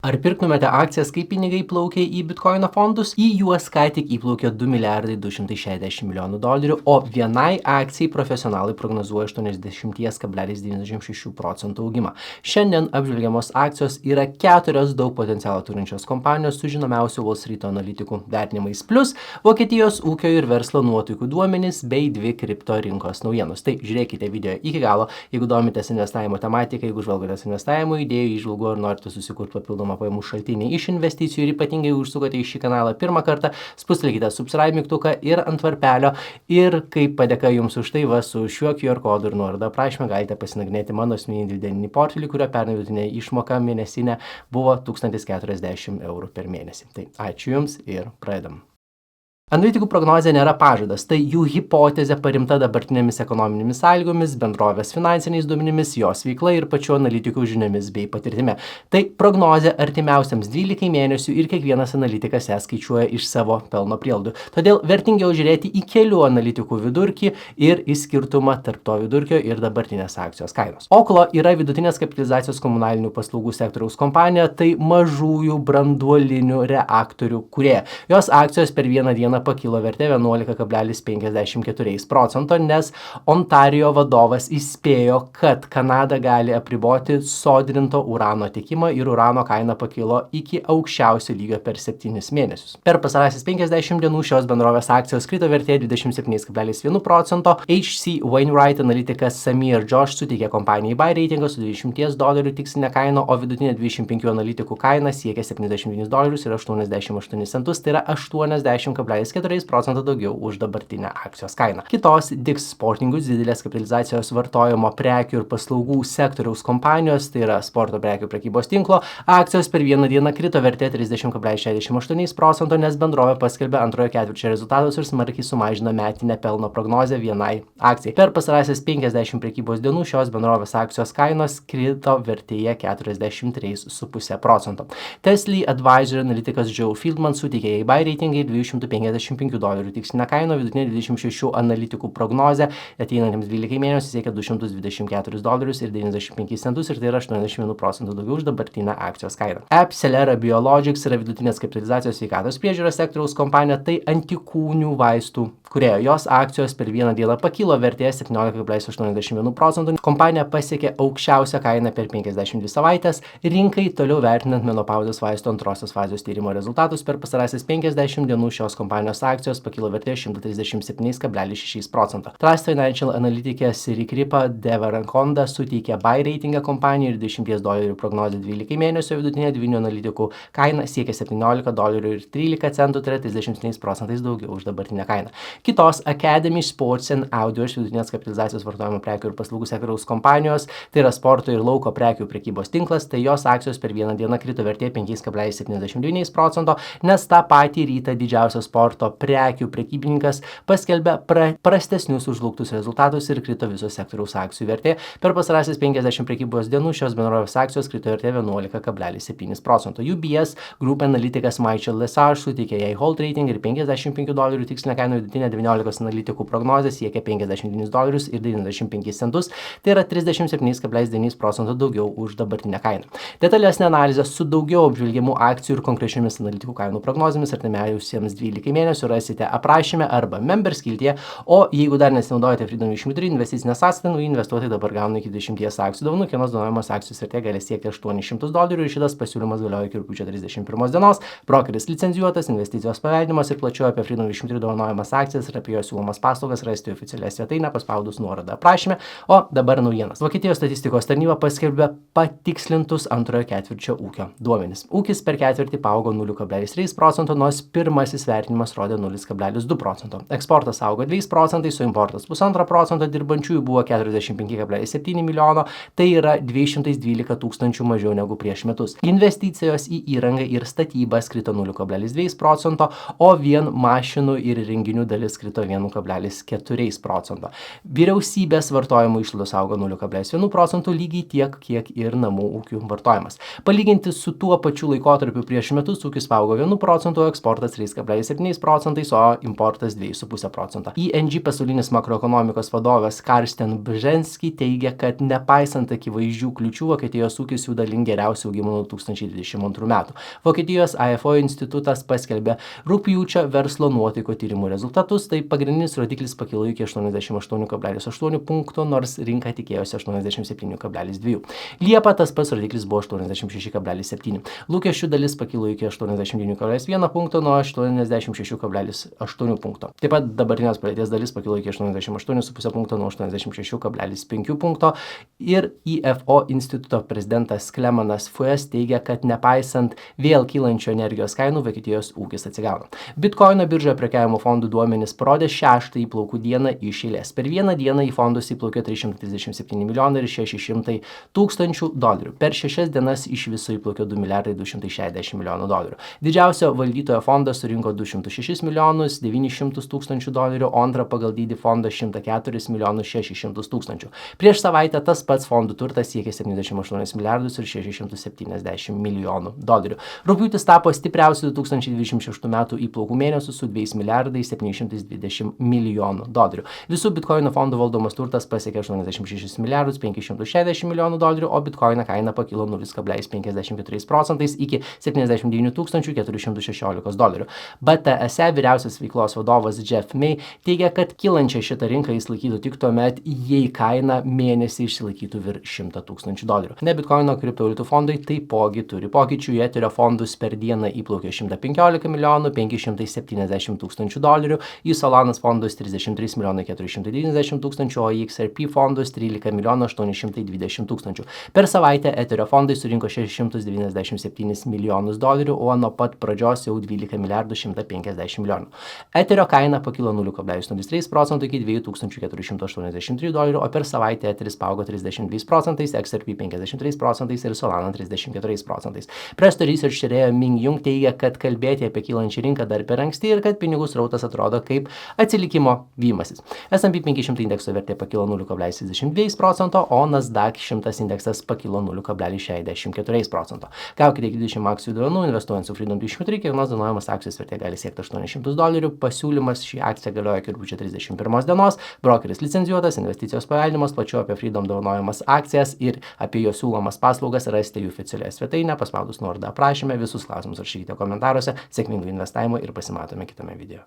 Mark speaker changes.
Speaker 1: Ar pirktumėte akcijas, kai pinigai plaukia į bitkoino fondus? Į juos ką tik įplaukė 2 milijardai 260 milijonų dolerių, o vienai akcijai profesionalai prognozuoja 80,96% augimą. Šiandien apžvelgiamos akcijos yra 4 daug potencialo turinčios kompanijos su žinomiausių Wall Street analitikų vertinimais, plus Vokietijos ūkio ir verslo nuotaikų duomenys bei 2 kripto rinkos naujienos. Tai žiūrėkite video iki galo, jeigu domitės investavimo tematika, jeigu žvalgotės investavimo idėjų, įžvalgų ar norite susikurti papildomą pajamų šaltinį iš investicijų ir ypatingai užsukote į šį kanalą pirmą kartą, spustelkite subscribe mygtuką ir ant varpelio. Ir kaip padėka jums už tai, su šiuo QR kodu ir nuoroda aprašyme galite pasinagrinėti mano asmeninį dividendinį portfelį, kurio pernai vidutinė išmoka mėnesinė buvo 1040 eurų per mėnesį. Tai ačiū Jums ir pradedam. Analitikų prognozė nėra pažadas, tai jų hipotezė parimta dabartinėmis ekonominėmis sąlygomis, bendrovės finansiniais duomenimis, jos veikla ir pačių analitikų žiniomis bei patirtimi. Tai prognozė artimiausiams 12 mėnesių ir kiekvienas analitikas ją skaičiuoja iš savo pelno prielaidų. Todėl vertingiau žiūrėti į kelių analitikų vidurkį ir į skirtumą tarp to vidurkio ir dabartinės akcijos kainos. Oklo yra vidutinės kapitalizacijos komunalinių paslaugų sektoriaus kompanija, tai mažųjų branduolinių reaktorių kūrėja. Jos akcijos per vieną dieną pakilo vertė 11,54%, nes Ontarijo vadovas įspėjo, kad Kanada gali apriboti sodrinto urano tiekimą ir urano kaina pakilo iki aukščiausio lygio per 7 mėnesius. Per pasarasis 50 dienų šios bendrovės akcijos krito vertė 27,1%. HC Wainwright analitikas Samir Josh suteikė kompanijai buy reitingą su $20 tikslinė kaina, o vidutinė 25 analitikų kaina siekia $79,88, tai yra 80,4% daugiau už dabartinę akcijos kainą. Kitos Dick's Sporting Goods didelės kapitalizacijos vartojimo prekių ir paslaugų sektoriaus kompanijos, tai yra sporto prekių prekybos tinklo, akcijos per vieną dieną krito vertė 30,68%, nes bendrovė paskelbė antrojo ketvirčio rezultatus ir smarkiai sumažino metinę pelno prognozę vienai akcijai. Per pasarąsias 50 prekybos dienų šios bendrovės akcijos kainos krito vertėje 43,5%. Tesla Advisory analitikas Joe Fieldman suteikė jai buy reitingą ir $255 tikslinę kainą, vidutinė 26 analitikų prognozė ateinantiems 12 mėnesių siekia $224,95 ir tai yra 81% daugiau už dabartinę akcijos kainą. AbCellera Biologics yra vidutinės kapitalizacijos sveikatos priežiūros sektoriaus kompanija, tai antikūnių vaistų kūrėja. Jos akcijos per vieną dieną pakilo vertė 17,81%. Kompanija pasiekė aukščiausią kainą per 52 savaitės. Rinkai toliau vertinant menopauzės vaistų antrosios fazės tyrimo rezultatus per pasarasis 50 dienų šios kompanijos akcijos pakilo vertė 137,6%. Trust Financial analitikė Siri Kripa Devarakonda suteikė buy reitingą kompanijai ir $10 prognozė 12 mėnesio, vidutinė 9 analitikų kaina siekia $17,13, tai yra 37% daugiau už dabartinę kainą. Kitos Academy Sports and Outdoors vidutinės kapitalizacijos vartojimo prekių ir paslaugų sektoriaus kompanijos, tai yra sporto ir lauko prekių prekybos tinklas, tai jos akcijos per vieną dieną krito vertė 5,79%, nes tą patį rytą didžiausias sporto prekių prekybininkas paskelbė prastesnius užlauktus rezultatus ir krito visos sektoriaus akcijų vertė. Per pasarasis 50 prekybos dienų šios bendrovės akcijos krito vertė 11,7%. UBS Group analitikas Michael Lesage suteikė jai hold rating ir $55 tikslinę kainą, vidutinė 19 analitikų prognozė siekia $59,95, tai yra 37,9% daugiau už dabartinę kainą. Detalesnė analizė su daugiau apžvelgiamų akcijų ir konkrečiomis analitikų kainų prognozėmis artimiausiems 12 mėnesių rasite aprašyme arba member skiltyje, o jeigu dar nesinaudojate Freedom 23 investicinę sąskaitą, nauji investuotojai dabar gauna iki 10 akcijų dovanų, kiekvienos dovanojamos akcijos vertė gali siekti $800 ir šitas pasiūlymas galioja iki rugpjūčio 31 dienos. Brokeris licencijuotas, investicijos paveldimas ir plačiau apie Freedom 23 dovanojamas akcijas ir apie jo siūlomas paslaugas rasite oficialią svetainę paspaudus nuorodą aprašyme. O dabar naujienas. Vokietijos statistikos tarnyba paskelbė patikslintus antrojo ketvirčio ūkio duomenis. Ūkis per ketvirtį paaugo 0,3%, nors pirmasis vertinimas rodė 0,2%. Eksportas augo 2%, su importas 1,5%, dirbančiųjų buvo 45,7 milijono, tai yra 212 tūkstančių mažiau negu prieš metus. Investicijos į įrangą ir statybas krito 0,2%, o vien mašinų ir renginių dalis kuris krito 1,4%. Vyriausybės vartojimo išlaidos augo 0,1%, lygiai tiek, kiek ir namų ūkių vartojimas. Palyginti su tuo pačiu laikotarpiu prieš metus ūkis augo 1%, eksportas 3,7%, o importas 2,5%. ING pasaulinis makroekonomikos vadovas Karsten Brzezinski teigia, kad nepaisant akivaizdžių kliučių, Vokietijos ūkis juda link geriausių augimų nuo 2022 metų. Vokietijos AFO institutas paskelbė rugpjūčio verslo nuotaikų tyrimų rezultatus, tai pagrindinis rodiklis pakilo iki 88,8 punkto, nors rinka tikėjosi 87,2. Liepą tas pats rodiklis buvo 86,7. Lūkesčių dalis pakilo iki 89,1 punkto nuo 86,8 punkto. Taip pat dabartinės padėties dalis pakilo iki 88,5 punkto nuo 86,5 punkto. Ir IFO instituto prezidentas Klemanas Fues teigia, kad nepaisant vėl kylančio energijos kainų, Vokietijos ūkis atsigauna. Bitcoino biržoje prekiavimo fondų duomenys parodė 6 įplaukų dieną iš eilės. Per vieną dieną į fondus įplaukė 337 milijonai ir 600 tūkstančių dolerių. Per 6 dienas iš viso įplaukė 2 milijardai 260 milijonų dolerių. Didžiausio valdytojo fondas surinko 206 milijonus 900 tūkstančių dolerių, o antrą pagal dydį fondą 104 milijonus 600 tūkstančių. Prieš savaitę tas pats fondų turtas siekė 78 milijardus ir 670 milijonų dolerių. Rugpjūtis tapo stipriausiu 2026 metų įplaukų mėnesiu su 2 milijardais 720 milijonų dolerių. Visų Bitcoino fondų valdomas turtas pasiekė 86 milijardus 560 milijonų dolerių, o Bitcoino kaina pakilo 0,54% iki 79 416 dolerių. BTSE vyriausias veiklos vadovas Jeff May teigia, kad kylančią šitą rinką jis laikytų tik tuomet, jei kaina mėnesį išsilaikytų virš 100 tūkstančių dolerių. Ne Bitcoino kriptovaliutų fondai taipogi turi pokyčių. Į Ethereum fondus per dieną įplaukė 115 milijonų 570 tūkstančių dolerių, į Solanas fondus 33 milijonai 490 tūkstančių, o į XRP fondus 13 milijonų 820 tūkstančių. Per savaitę Ethereum fondai surinko 697 milijonus dolerių, o nuo pat pradžios jau 12 milijardų 150 milijonų. Ethereum kaina pakilo 0,03% iki 2483 dolerių, o per savaitę Ethereum paaugo 32%, XRP 53% ir Solana 34%. Presto Research tyrėja Ming Jung teigia, kad kalbėti apie kylančią rinką dar per anksti ir kad pinigų srautas atrodo kaip atsilikimo vymasis. S&P 500 indekso vertė pakilo 0,62%, o Nasdaq 100 indeksas pakilo 0,64%. Gaukite iki 20 akcijų dovanų, investuojant su Freedom 23, kiekvienos dainuojamas akcijos vertė gali siekti $800. Pasiūlymas šį akciją galioja iki rugpjūčio 31 dienos. Brokeris licencijuotas, investicijos paveldimas. Plačiau apie Freedom dovanojamas akcijas ir apie jo siūlomas paslaugas rasite jų oficialioje svetainėje, paspaudus nuorodą aprašyme. Visus klausimus rašykite komentaruose. Sėkmingų investavimo ir pasimatome kitame video.